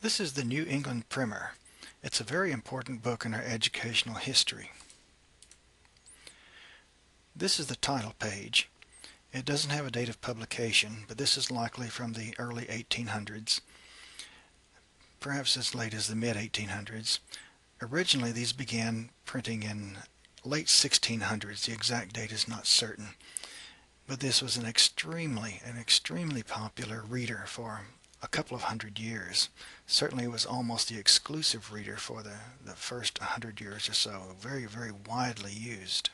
This is the New England Primer. It's a very important book in our educational history. This is the title page. It doesn't have a date of publication, but this is likely from the early 1800s, perhaps as late as the mid-1800s. Originally, these began printing in late 1600s. The exact date is not certain, but this was an extremely popular reader for a couple of hundred years. Certainly it was almost the exclusive reader for the first 100 years or so. Very widely used.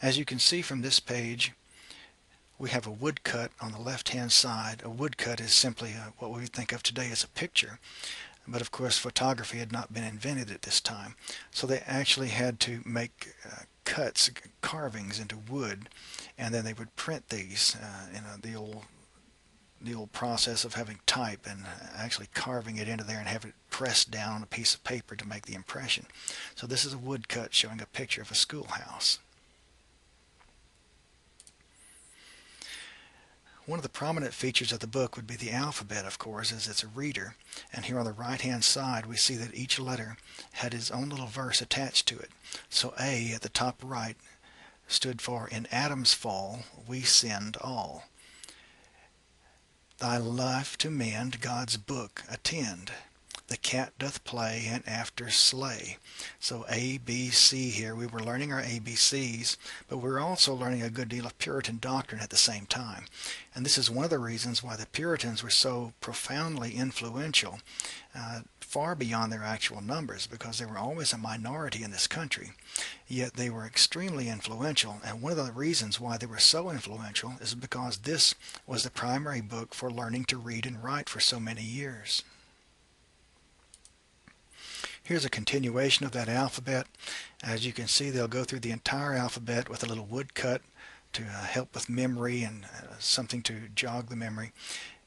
As you can see from this page, we have a woodcut on the left-hand side. A woodcut is simply what we think of today as a picture. But of course photography had not been invented at this time. So they actually had to make cuts, carvings into wood, and then they would print these in the old process of having type and actually carving it into there and have it pressed down on a piece of paper to make the impression. So this is a woodcut showing a picture of a schoolhouse. One of the prominent features of the book would be the alphabet, of course, as it's a reader. And here on the right-hand side, we see that each letter had its own little verse attached to it. So A at the top right stood for, "In Adam's fall, we sinned all. Thy life to mend, God's book attend. The cat doth play and after slay." So A, B, C here. We were learning our ABCs, but we were also learning a good deal of Puritan doctrine at the same time. And this is one of the reasons why the Puritans were so profoundly influential, far beyond their actual numbers, because they were always a minority in this country. Yet they were extremely influential, and one of the reasons why they were so influential is because this was the primary book for learning to read and write for so many years. Here's a continuation of that alphabet. As you can see, they'll go through the entire alphabet with a little woodcut to help with memory and something to jog the memory,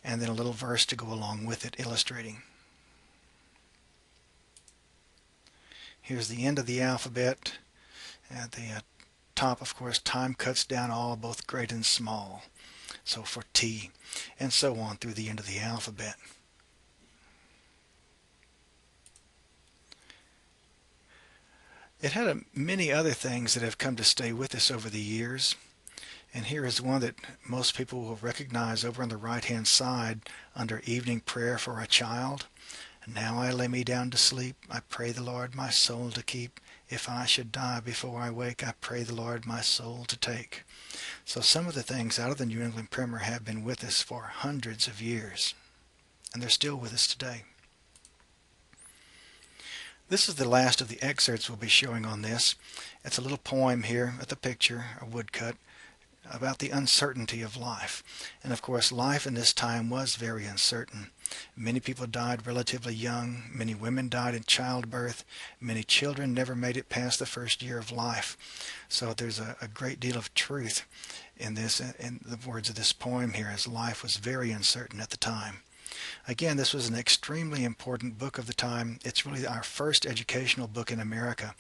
and then a little verse to go along with it, illustrating. Here's the end of the alphabet. At the top, of course, time cuts down all, both great and small. So for T, and so on through the end of the alphabet. It had many other things that have come to stay with us over the years. And here is one that most people will recognize over on the right-hand side under Evening Prayer for a Child. "Now I lay me down to sleep. I pray the Lord my soul to keep. If I should die before I wake, I pray the Lord my soul to take." So some of the things out of the New England Primer have been with us for hundreds of years. And they're still with us today. This is the last of the excerpts we'll be showing on this. It's a little poem here at the picture, a woodcut, about the uncertainty of life. And of course, life in this time was very uncertain. Many people died relatively young. Many women died in childbirth. Many children never made it past the first year of life. So there's a great deal of truth in this, in the words of this poem here, as life was very uncertain at the time. Again, this was an extremely important book of the time. It's really our first educational book in America,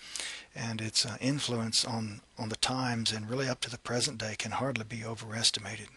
and its influence on the times and really up to the present day can hardly be overestimated.